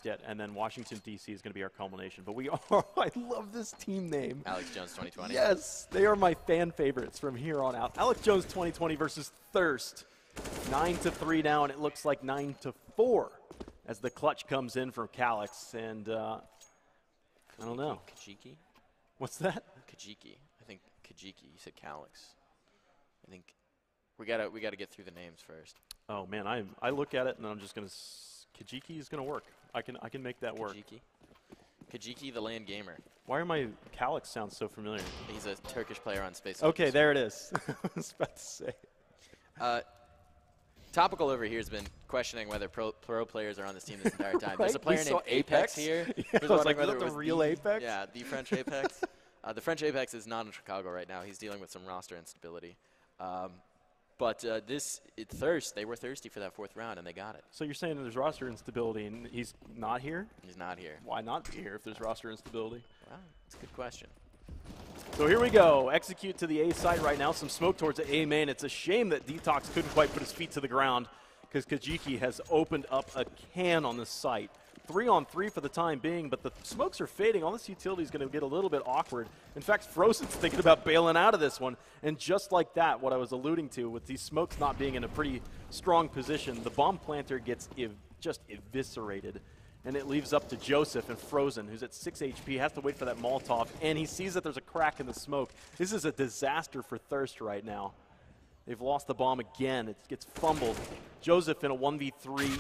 yet, and then Washington, D.C. is going to be our culmination. But we are, I love this team name. Alex Jones 2020. Yes, they are my fan favorites from here on out. Alex Jones 2020 versus Thirst. 9-3 now, and it looks like 9-4 as the clutch comes in from Calyx. And I don't know. Kajiki? What's that? Kajiki. I think Kajiki. You said Calyx. I think we gotta get through the names first. Oh man, I look at it and I'm just gonna Kajiki is gonna work. I can make that work. Kajiki the land gamer. Why are my Calyx sounds so familiar? He's a Turkish player on Space. Okay, there it is. I was about to say. Topical over here has been questioning whether pro players are on this team this entire time. Right? There's a player named Apex here. Yeah, I was like, is that the real Apex? Yeah, the French Apex. The French Apex is not in Chicago right now. He's dealing with some roster instability. Thirst, they were thirsty for that fourth round, and they got it. So you're saying there's roster instability, and he's not here? He's not here. Why not be here if there's roster instability? Well, it's a good question. So here we go. Execute to the A side right now. Some smoke towards the A main. It's a shame that Detox couldn't quite put his feet to the ground because Kajiki has opened up a can on the site. 3-on-3 for the time being, but the smokes are fading. All this utility is going to get a little bit awkward. In fact, Frozen's thinking about bailing out of this one. And just like that, what I was alluding to, with these smokes not being in a pretty strong position, the bomb planter gets just eviscerated. And it leaves up to Joseph and Frozen, who's at 6 HP, has to wait for that Molotov, and he sees that there's a crack in the smoke. This is a disaster for Thirst right now. They've lost the bomb again. It gets fumbled. Joseph in a 1v3,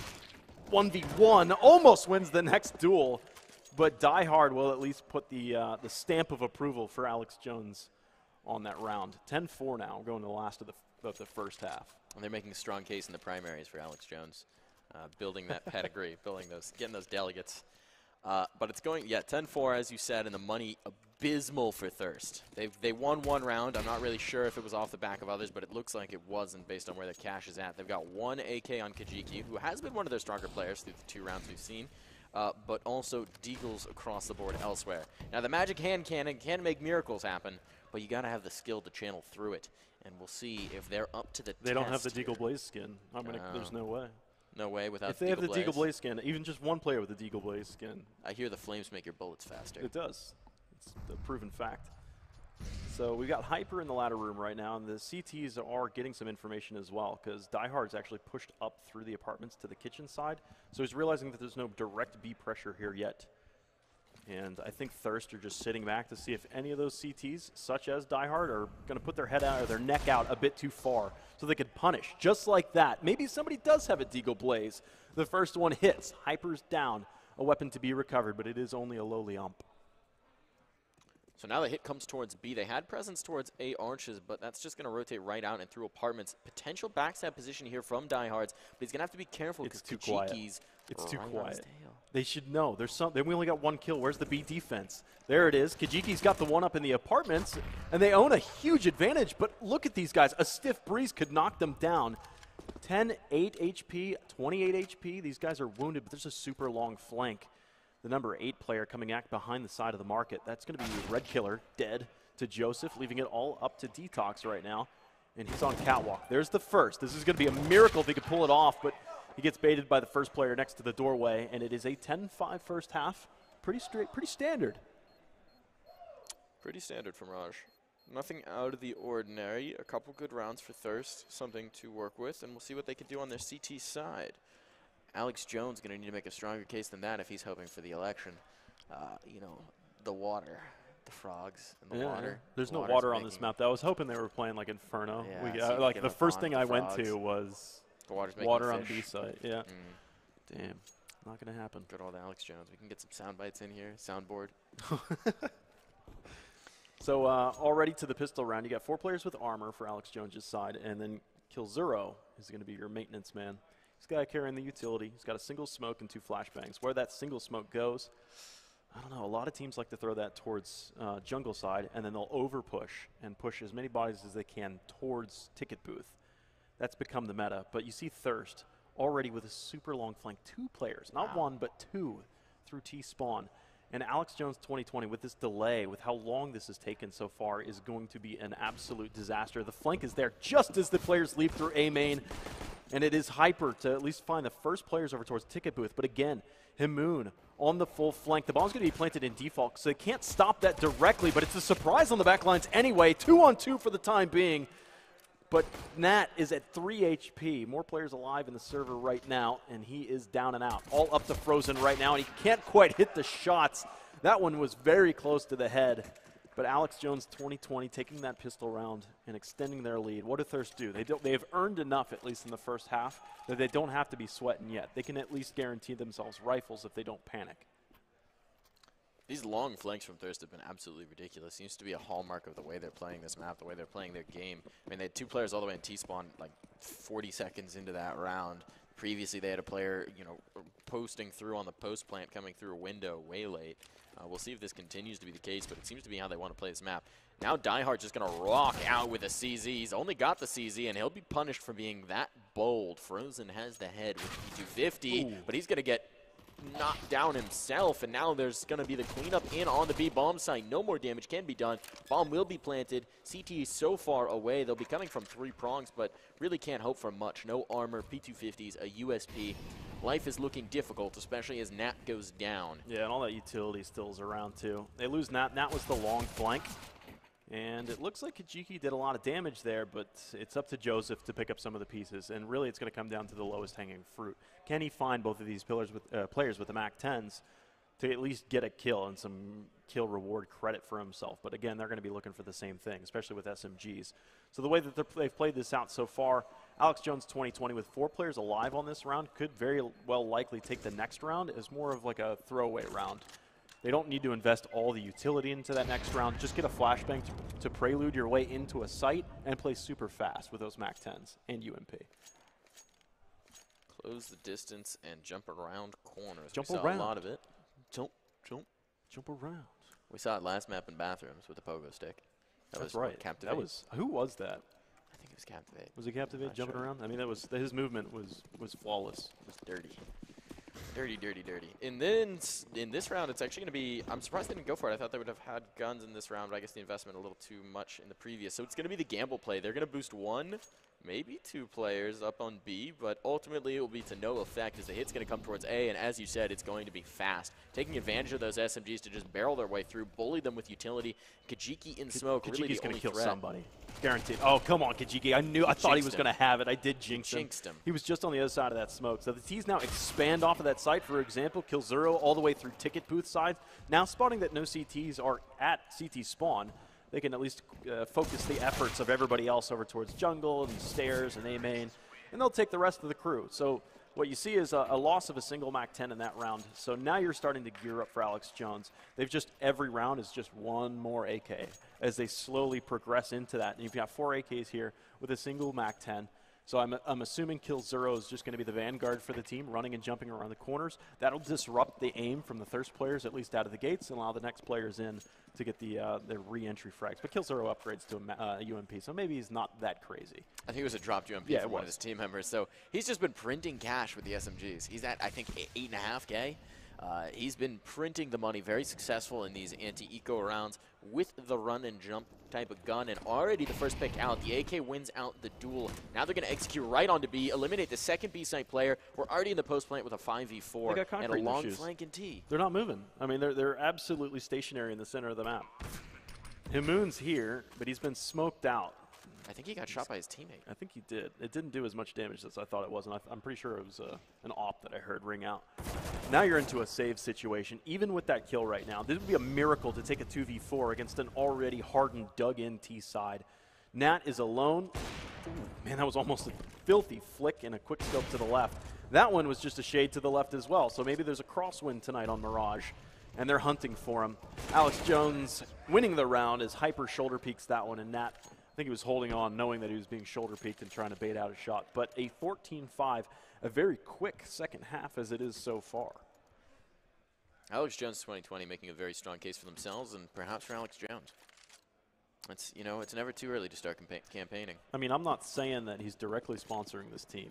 1v1, almost wins the next duel, but Die Hard will at least put the stamp of approval for Alex Jones on that round. 10-4 now, going to the last of the first half. And they're making a strong case in the primaries for Alex Jones. Building that pedigree, getting those delegates. But it's going, 10-4, as you said, and the money abysmal for Thirst. They won one round. I'm not really sure if it was off the back of others, but it looks like it wasn't based on where their cash is at. They've got one AK on Kajiki, who has been one of their stronger players through the 2 rounds we've seen, but also deagles across the board elsewhere. Now, the magic hand cannon can make miracles happen, but you got to have the skill to channel through it, and we'll see if they're up to the test. They don't have the Deagle Blaze skin. There's no way. No way without if they have the Deagle Blaze skin, even just one player with the Deagle Blaze skin. I hear the flames make your bullets faster. It does. It's a proven fact. So we've got Hyper in the ladder room right now, and the CTs are getting some information as well, because Die Hard's actually pushed up through the apartments to the kitchen side. So he's realizing that there's no direct B pressure here yet. And I think Thirst are just sitting back to see if any of those CTs, such as Die Hard, are going to put their head out or their neck out a bit too far so they could punish. Just like that. Maybe somebody does have a Deagle Blaze. The first one hits. Hyper's down. A weapon to be recovered, but it is only a lowly ump. So now the hit comes towards B. They had presence towards A arches, but that's just going to rotate right out and through apartments. Potential backstab position here from Die Hard's, but he's going to have to be careful because Kajiki's It's too quiet. They should know. We only got 1 kill. Where's the B defense? There it is. Kajiki's got the one up in the apartments, and they own a huge advantage. But look at these guys. A stiff breeze could knock them down. 10, 8 HP, 28 HP. These guys are wounded, but there's a super long flank. The number 8 player coming back behind the side of the market. That's going to be Red Killer, dead to Joseph, leaving it all up to Detox right now. And he's on catwalk. There's the first. This is going to be a miracle if he could pull it off, but he gets baited by the first player next to the doorway, and it is a 10-5 first half. Pretty straight, pretty standard. Pretty standard from Raj. Nothing out of the ordinary. A couple good rounds for Thirst, something to work with, and we'll see what they can do on their CT side. Alex Jones going to need to make a stronger case than that if he's hoping for the election. You know, the water, the frogs, and the water. There's no water on this map, though. I was hoping they were playing like Inferno. Yeah, like the first thing I went to was water on B side. Yeah. Damn. Not going to happen. Good old Alex Jones. We can get some sound bites in here. Soundboard. So already to the pistol round, you got 4 players with armor for Alex Jones' side, and then Killzero is going to be your maintenance man. He's got to carry in the utility. He's got a single smoke and 2 flashbangs. Where that single smoke goes, I don't know. A lot of teams like to throw that towards jungle side, and then they'll over push and push as many bodies as they can towards ticket booth. That's become the meta. But you see Thirst already with a super long flank. 2 players, not 1, but 2 through T-spawn. And Alex Jones 2020, with this delay, with how long this has taken so far, is going to be an absolute disaster. The flank is there just as the players leap through A main. And it is hyper to at least find the first players over towards ticket booth. But again, Himoon on the full flank. The bomb's going to be planted in default, so they can't stop that directly, but it's a surprise on the back lines anyway. 2-on-2 for the time being. But Nat is at 3 HP. More players alive in the server right now, and he is down and out. All up to Frozen right now, and he can't quite hit the shots. That one was very close to the head. But Alex Jones 2020 taking that pistol round and extending their lead. What do Thirst do? They have earned enough, at least in the first half, that they don't have to be sweating yet. They can at least guarantee themselves rifles if they don't panic. These long flanks from Thirst have been absolutely ridiculous. Seems to be a hallmark of the way they're playing this map, the way they're playing their game. I mean, they had 2 players all the way in T-spawn like 40 seconds into that round. Previously, they had a player, you know, posting through on the post plant, coming through a window way late. We'll see if this continues to be the case, but it seems to be how they want to play this map. Now Diehard's just going to rock out with a CZ. He's only got the CZ, and he'll be punished for being that bold. Frozen has the head with P250, but he's going to get knocked down himself, and now there's going to be the cleanup in on the B bomb site. No more damage can be done. Bomb will be planted. CT is so far away. They'll be coming from 3 prongs, but really can't hope for much. No armor, P250s, a USP. Life is looking difficult, especially as Nat goes down. Yeah, and all that utility still is around, too. They lose Nat. Nat was the long flank. And it looks like Kajiki did a lot of damage there, but it's up to Joseph to pick up some of the pieces. And really, it's going to come down to the lowest hanging fruit. Can he find both of these players with the MAC-10s to at least get a kill and some kill reward credit for himself? But again, they're going to be looking for the same thing, especially with SMGs. So the way that they've played this out so far, Alex Jones 2020 with 4 players alive on this round could very well likely take the next round as more of like a throwaway round. They don't need to invest all the utility into that next round. Just get a flashbang to prelude your way into a site and play super fast with those MAC-10s and UMP. Close the distance and jump around corners. Jump we saw around. a lot of it. Jump around. We saw it last map in bathrooms with the pogo stick. That's right. Captivate. Who was that? I think it was Captivate. Was it Captivate jumping around? I mean, his movement was flawless. It was dirty. Dirty, dirty, dirty. And then in this round, it's actually going to be, I'm surprised they didn't go for it. I thought they would have had guns in this round, but I guess the investment a little too much in the previous. So it's going to be the gamble play. They're going to boost 1, maybe 2 players up on B, but ultimately it will be to no effect as the hit's going to come towards A, and as you said, it's going to be fast. Taking advantage of those SMGs to just barrel their way through, bully them with utility. Kajiki in smoke, really the only kill threat. Somebody. Guaranteed. Oh, come on, Kajiki. I thought he was going to have it. I did jinx him. Jinxed him. He was just on the other side of that smoke. So the T's now expand off of that site. For example, kill Zero all the way through ticket booth side. Now spotting that no CTs are at CT spawn, they can at least focus the efforts of everybody else over towards jungle and stairs and A main, and they'll take the rest of the crew. So what you see is a loss of a single MAC-10 in that round. So now you're starting to gear up for Alex Jones. They've just, every round is just one more AK as they slowly progress into that. And you've got 4 AKs here with a single MAC-10. So I'm assuming Kill Zero is just going to be the vanguard for the team, running and jumping around the corners. That'll disrupt the aim from the Thirst players, at least out of the gates, and allow the next players in to get the re-entry frags. But Kill Zero upgrades to a UMP, so maybe he's not that crazy. I think it was a dropped UMP from one of his team members. So he's just been printing cash with the SMGs. He's at, I think, 8.5K. He's been printing the money, very successful in these anti-eco rounds with the run and jump type of gun, and already the first pick out. The AK wins out the duel. Now they're going to execute right onto B, eliminate the second B site player. We're already in the post plant with a 5v4 and a long flank and T. They're not moving. I mean, they're absolutely stationary in the center of the map. Himoon's here, but he's been smoked out. I think he got shot by his teammate. I think he did. It didn't do as much damage as I thought it was, and I'm pretty sure it was an op that I heard ring out. Now you're into a save situation. Even with that kill right now, this would be a miracle to take a 2v4 against an already hardened, dug-in T side. Nat is alone. Ooh, man, that was almost a filthy flick and a quick scope to the left. That one was just a shade to the left as well, so maybe there's a crosswind tonight on Mirage, and they're hunting for him. Alex Jones winning the round as Hyper shoulder peeks that one, and Nat, I think he was holding on, knowing that he was being shoulder peeked and trying to bait out a shot. But a 14-5, a very quick second half as it is so far. Alex Jones 2020 making a very strong case for themselves and perhaps for Alex Jones. It's, you know, it's never too early to start campaigning. I mean, I'm not saying that he's directly sponsoring this team.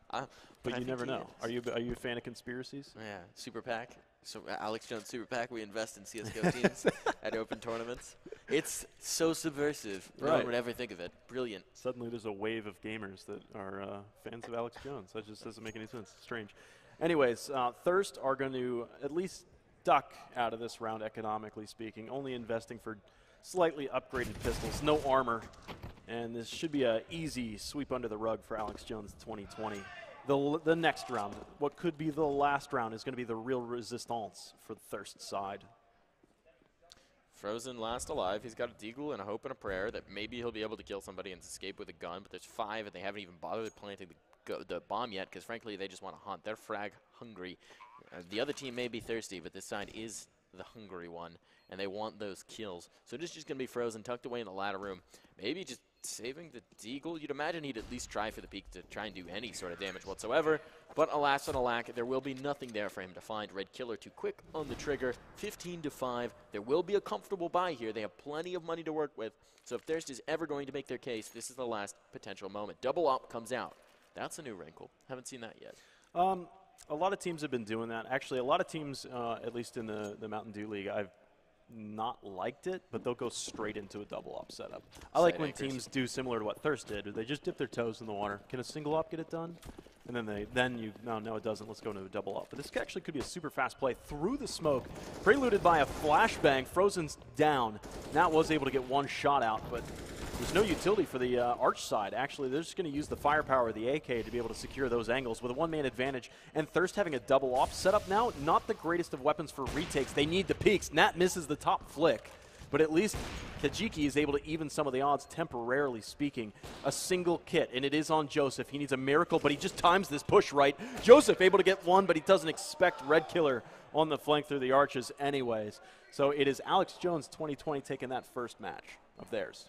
But you never know. Are you a fan of conspiracies? Yeah, Super PAC. So Alex Jones Super PAC, we invest in CSGO teams at open tournaments. It's so subversive. No one would ever think of it. Brilliant. Suddenly there's a wave of gamers that are fans of Alex Jones. That just doesn't make any sense. Strange. Anyways, Thirst are going to at least duck out of this round, economically speaking, only investing for slightly upgraded pistols, no armor. And this should be an easy sweep under the rug for Alex Jones 2020. The next round, what could be the last round, is going to be the real resistance for the Thirst side. Frozen last alive. He's got a deagle and a hope and a prayer that maybe he'll be able to kill somebody and escape with a gun, but there's 5 and they haven't even bothered planting the bomb yet because, frankly, they just want to hunt. They're frag hungry. The other team may be thirsty, but this side is the hungry one, and they want those kills. So this is just going to be Frozen tucked away in the ladder room. Maybe just saving the deagle. You'd imagine he'd at least try for the peak to try and do any sort of damage whatsoever. But alas and alack, there will be nothing there for him to find. Red Killer too quick on the trigger. 15-5. There will be a comfortable buy here. They have plenty of money to work with. So if Thirst is ever going to make their case, this is the last potential moment. Double up comes out. That's a new wrinkle. Haven't seen that yet. A lot of teams have been doing that. Actually, a lot of teams, at least in the Mountain Dew League, I've not liked it, but they'll go straight into a double up setup. I like when teams do similar to what Thirst did. They just dip their toes in the water. Can a single up get it done? And then no, it doesn't. Let's go into a double up. But this actually could be a super fast play through the smoke, preluded by a flashbang. Frozen's down. Nat was able to get one shot out, but there's no utility for the Arch side. Actually, they're just going to use the firepower of the AK to be able to secure those angles with a one-man advantage. And Thirst having a double off setup now, not the greatest of weapons for retakes. They need the peaks. Nat misses the top flick, but at least Kajiki is able to even some of the odds, temporarily speaking. A single kit, and it is on Joseph. He needs a miracle, but he just times this push right. Joseph able to get one, but he doesn't expect Red Killer on the flank through the arches anyways. So it is Alex Jones 2020 taking that first match of theirs.